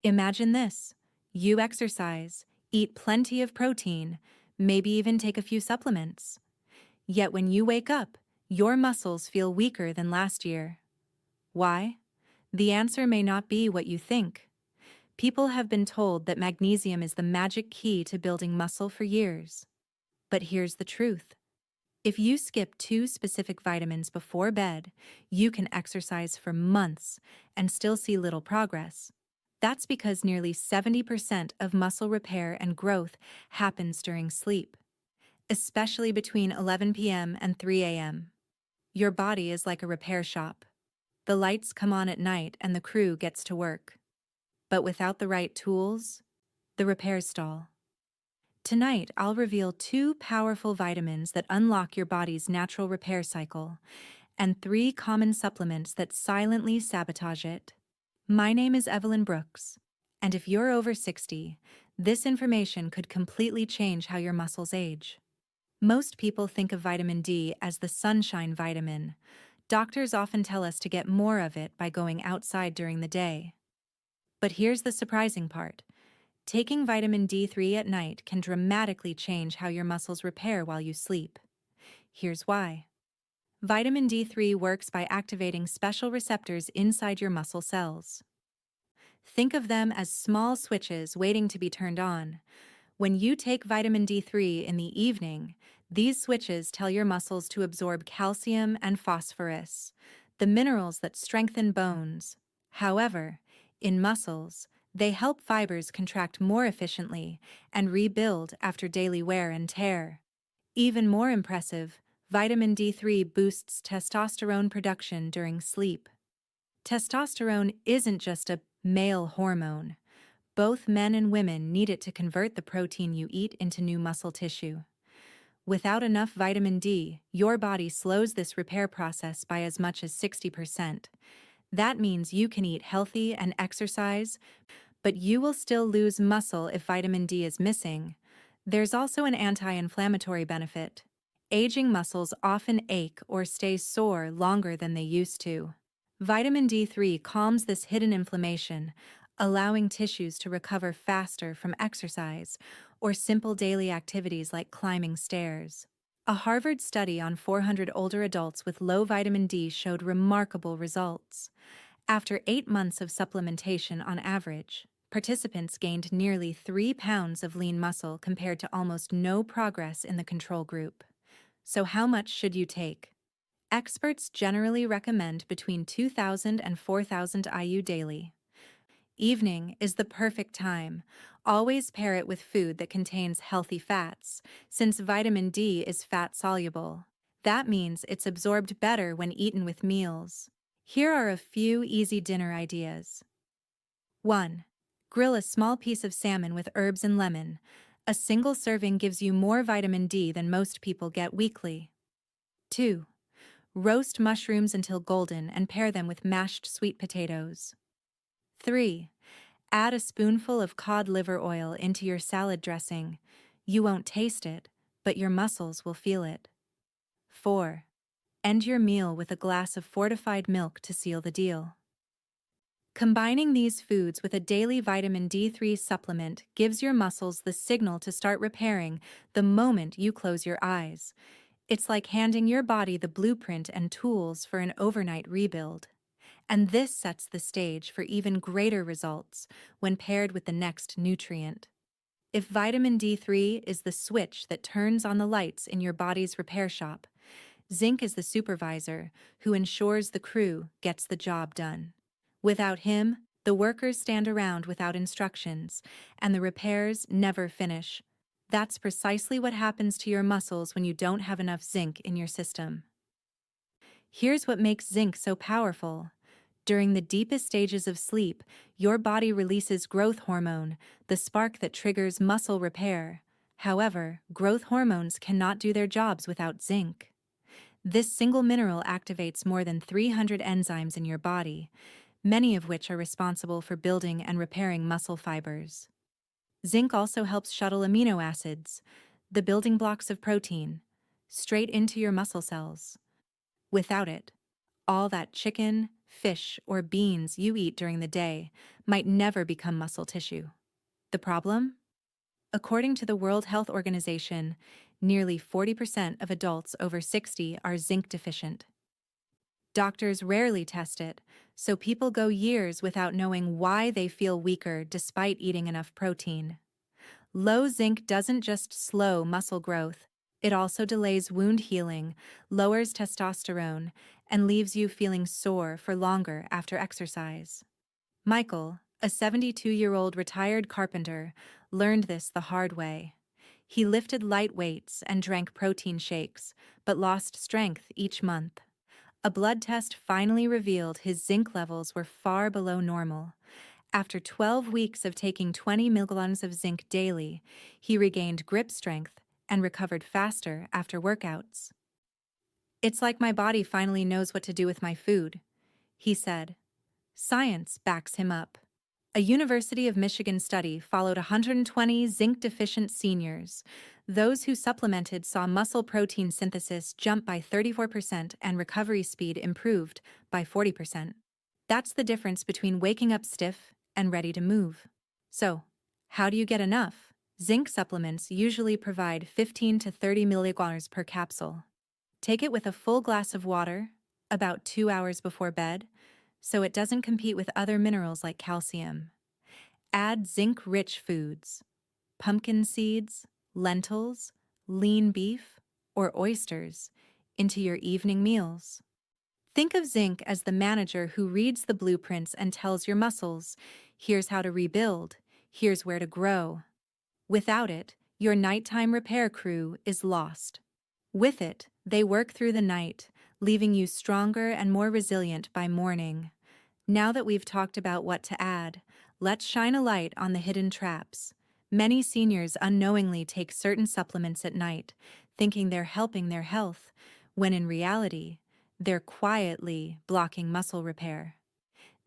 Imagine this. You exercise, eat plenty of protein, maybe even take a few supplements. Yet when you wake up, your muscles feel weaker than last year. Why? The answer may not be what you think. People have been told that magnesium is the magic key to building muscle for years. But here's the truth. If you skip two specific vitamins before bed, you can exercise for months and still see little progress. That's because nearly 70% of muscle repair and growth happens during sleep, especially between 11 p.m. and 3 a.m. Your body is like a repair shop. The lights come on at night and the crew gets to work. But without the right tools, the repairs stall. Tonight, I'll reveal two powerful vitamins that unlock your body's natural repair cycle, and three common supplements that silently sabotage it. My name is Evelyn Brooks, and if you're over 60, this information could completely change how your muscles age. Most people think of vitamin D as the sunshine vitamin. Doctors often tell us to get more of it by going outside during the day. But here's the surprising part. Taking vitamin D3 at night can dramatically change how your muscles repair while you sleep. Here's why. Vitamin D3 works by activating special receptors inside your muscle cells. Think of them as small switches waiting to be turned on. When you take vitamin D3 in the evening, these switches tell your muscles to absorb calcium and phosphorus, the minerals that strengthen bones. However, in muscles, they help fibers contract more efficiently and rebuild after daily wear and tear. Even more impressive, vitamin D3 boosts testosterone production during sleep. Testosterone isn't just a male hormone. Both men and women need it to convert the protein you eat into new muscle tissue. Without enough vitamin D, your body slows this repair process by as much as 60%. That means you can eat healthy and exercise, but you will still lose muscle if vitamin D is missing. There's also an anti-inflammatory benefit. Aging muscles often ache or stay sore longer than they used to. Vitamin D3 calms this hidden inflammation, allowing tissues to recover faster from exercise or simple daily activities like climbing stairs. A Harvard study on 400 older adults with low vitamin D showed remarkable results. After 8 months of supplementation on average, participants gained nearly 3 pounds of lean muscle compared to almost no progress in the control group. So how much should you take? Experts generally recommend between 2,000 and 4,000 IU daily. Evening is the perfect time. Always pair it with food that contains healthy fats, since vitamin D is fat-soluble. That means it's absorbed better when eaten with meals. Here are a few easy dinner ideas. 1. Grill a small piece of salmon with herbs and lemon. A single serving gives you more vitamin D than most people get weekly. 2. Roast mushrooms until golden and pair them with mashed sweet potatoes. 3. Add a spoonful of cod liver oil into your salad dressing. You won't taste it, but your muscles will feel it. 4. End your meal with a glass of fortified milk to seal the deal. Combining these foods with a daily vitamin D3 supplement gives your muscles the signal to start repairing the moment you close your eyes. It's like handing your body the blueprint and tools for an overnight rebuild. And this sets the stage for even greater results when paired with the next nutrient. If vitamin D3 is the switch that turns on the lights in your body's repair shop, zinc is the supervisor who ensures the crew gets the job done. Without him, the workers stand around without instructions, and the repairs never finish. That's precisely what happens to your muscles when you don't have enough zinc in your system. Here's what makes zinc so powerful. During the deepest stages of sleep, your body releases growth hormone, the spark that triggers muscle repair. However, growth hormones cannot do their jobs without zinc. This single mineral activates more than 300 enzymes in your body, many of which are responsible for building and repairing muscle fibers. Zinc also helps shuttle amino acids, the building blocks of protein, straight into your muscle cells. Without it, all that chicken, fish, or beans you eat during the day might never become muscle tissue. The problem? According to the World Health Organization, nearly 40% of adults over 60 are zinc deficient. Doctors rarely test it, so people go years without knowing why they feel weaker despite eating enough protein. Low zinc doesn't just slow muscle growth, it also delays wound healing, lowers testosterone, and leaves you feeling sore for longer after exercise. Michael, a 72-year-old retired carpenter, learned this the hard way. He lifted light weights and drank protein shakes, but lost strength each month. A blood test finally revealed his zinc levels were far below normal. After 12 weeks of taking 20 milligrams of zinc daily, he regained grip strength and recovered faster after workouts. "It's like my body finally knows what to do with my food," he said. Science backs him up. A University of Michigan study followed 120 zinc-deficient seniors. Those who supplemented saw muscle protein synthesis jump by 34% and recovery speed improved by 40%. That's the difference between waking up stiff and ready to move. So, how do you get enough? Zinc supplements usually provide 15 to 30 milligrams per capsule. Take it with a full glass of water, about 2 hours before bed, so it doesn't compete with other minerals like calcium. Add zinc-rich foods, pumpkin seeds, lentils, lean beef, or oysters into your evening meals. Think of zinc as the manager who reads the blueprints and tells your muscles, here's how to rebuild, here's where to grow. Without it, your nighttime repair crew is lost. With it, they work through the night, leaving you stronger and more resilient by morning. Now that we've talked about what to add, let's shine a light on the hidden traps. Many seniors unknowingly take certain supplements at night, thinking they're helping their health, when in reality, they're quietly blocking muscle repair.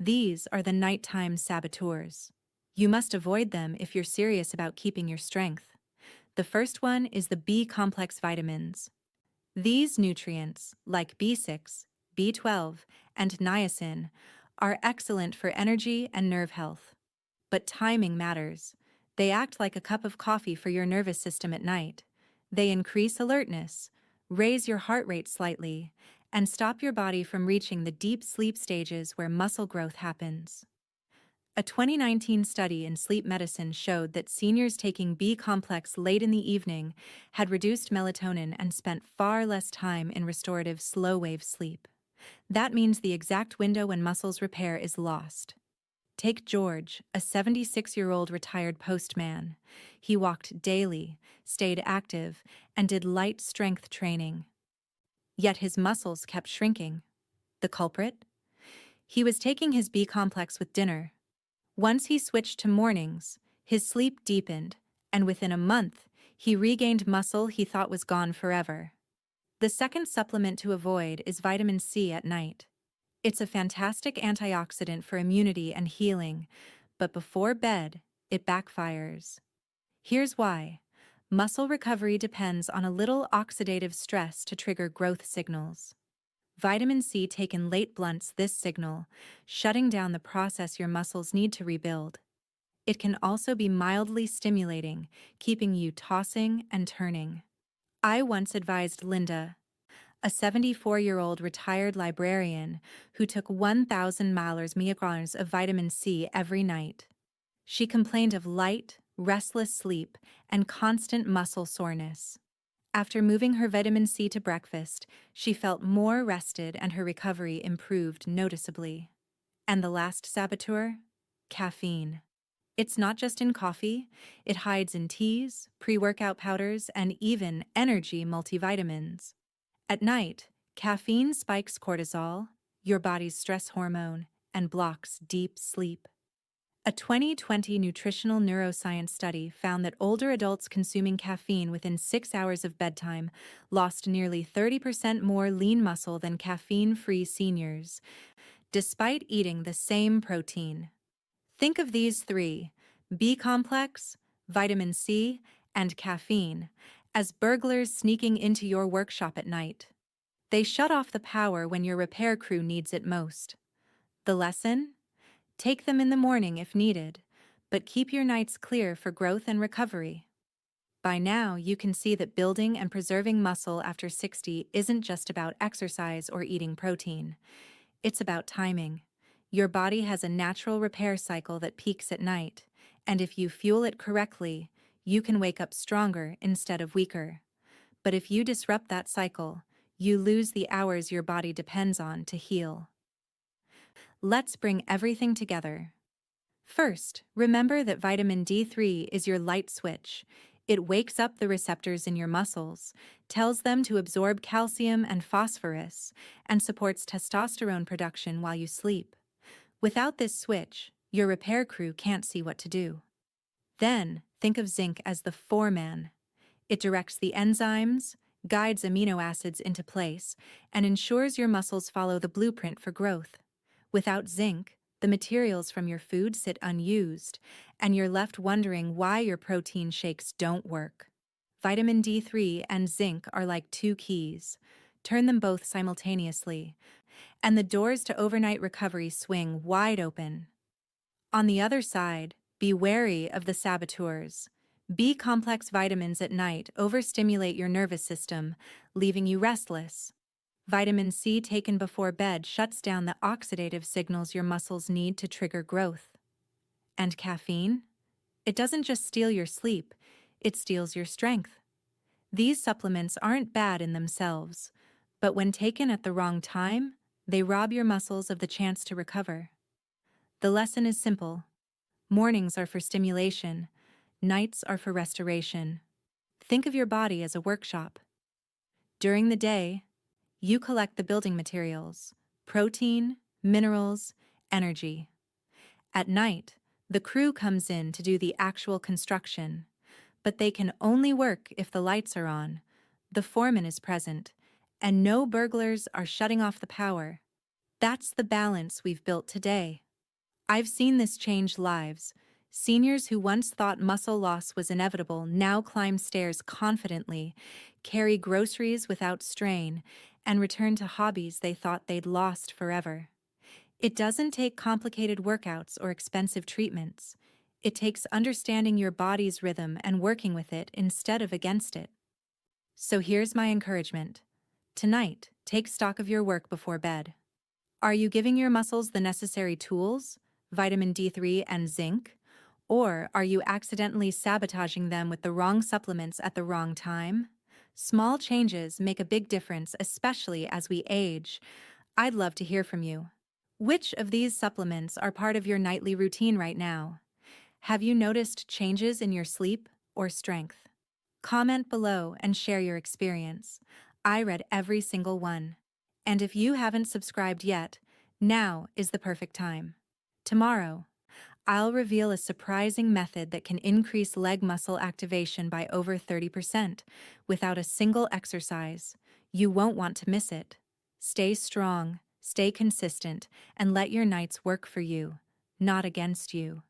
These are the nighttime saboteurs. You must avoid them if you're serious about keeping your strength. The first one is the B-complex vitamins. These nutrients, like B6, B12, and niacin, are excellent for energy and nerve health. But timing matters. They act like a cup of coffee for your nervous system at night. They increase alertness, raise your heart rate slightly, and stop your body from reaching the deep sleep stages where muscle growth happens. A 2019 study in sleep medicine showed that seniors taking B-complex late in the evening had reduced melatonin and spent far less time in restorative slow-wave sleep. That means the exact window when muscles repair is lost. Take George, a 76-year-old retired postman. He walked daily, stayed active, and did light strength training. Yet his muscles kept shrinking. The culprit? He was taking his B-complex with dinner. Once he switched to mornings, his sleep deepened, and within a month, he regained muscle he thought was gone forever. The second supplement to avoid is vitamin C at night. It's a fantastic antioxidant for immunity and healing, but before bed, it backfires. Here's why. Muscle recovery depends on a little oxidative stress to trigger growth signals. Vitamin C taken late blunts this signal, shutting down the process your muscles need to rebuild. It can also be mildly stimulating, keeping you tossing and turning. I once advised Linda, a 74-year-old retired librarian who took 1,000 milligrams of vitamin C every night. She complained of light, restless sleep and constant muscle soreness. After moving her vitamin C to breakfast, she felt more rested and her recovery improved noticeably. And the last saboteur? Caffeine. It's not just in coffee, it hides in teas, pre-workout powders, and even energy multivitamins. At night, caffeine spikes cortisol, your body's stress hormone, and blocks deep sleep. A 2020 nutritional neuroscience study found that older adults consuming caffeine within 6 hours of bedtime lost nearly 30% more lean muscle than caffeine-free seniors, despite eating the same protein. Think of these three, B-complex, vitamin C, and caffeine, as burglars sneaking into your workshop at night. They shut off the power when your repair crew needs it most. The lesson? Take them in the morning if needed, but keep your nights clear for growth and recovery. By now, you can see that building and preserving muscle after 60 isn't just about exercise or eating protein. It's about timing. Your body has a natural repair cycle that peaks at night, and if you fuel it correctly, you can wake up stronger instead of weaker. But if you disrupt that cycle, you lose the hours your body depends on to heal. Let's bring everything together. First, remember that vitamin D3 is your light switch. It wakes up the receptors in your muscles, tells them to absorb calcium and phosphorus, and supports testosterone production while you sleep. Without this switch, your repair crew can't see what to do. Then, think of zinc as the foreman. It directs the enzymes, guides amino acids into place, and ensures your muscles follow the blueprint for growth. Without zinc, the materials from your food sit unused, and you're left wondering why your protein shakes don't work. Vitamin D3 and zinc are like two keys. Turn them both simultaneously, and the doors to overnight recovery swing wide open. On the other side, be wary of the saboteurs. B-complex vitamins at night overstimulate your nervous system, leaving you restless. Vitamin C taken before bed shuts down the oxidative signals your muscles need to trigger growth. And caffeine? It doesn't just steal your sleep, it steals your strength. These supplements aren't bad in themselves, but when taken at the wrong time, they rob your muscles of the chance to recover. The lesson is simple. Mornings are for stimulation, nights are for restoration. Think of your body as a workshop. During the day, you collect the building materials, protein, minerals, energy. At night, the crew comes in to do the actual construction, but they can only work if the lights are on, the foreman is present, and no burglars are shutting off the power. That's the balance we've built today. I've seen this change lives. Seniors who once thought muscle loss was inevitable now climb stairs confidently, carry groceries without strain, and return to hobbies they thought they'd lost forever. It doesn't take complicated workouts or expensive treatments. It takes understanding your body's rhythm and working with it instead of against it. So here's my encouragement. Tonight, take stock of your work before bed. Are you giving your muscles the necessary tools, vitamin D3 and zinc? Or are you accidentally sabotaging them with the wrong supplements at the wrong time? Small changes make a big difference, especially as we age. I'd love to hear from you. Which of these supplements are part of your nightly routine right now? Have you noticed changes in your sleep or strength? Comment below and share your experience. I read every single one. And if you haven't subscribed yet, now is the perfect time. Tomorrow, I'll reveal a surprising method that can increase leg muscle activation by over 30% without a single exercise. You won't want to miss it. Stay strong, stay consistent, and let your nights work for you, not against you.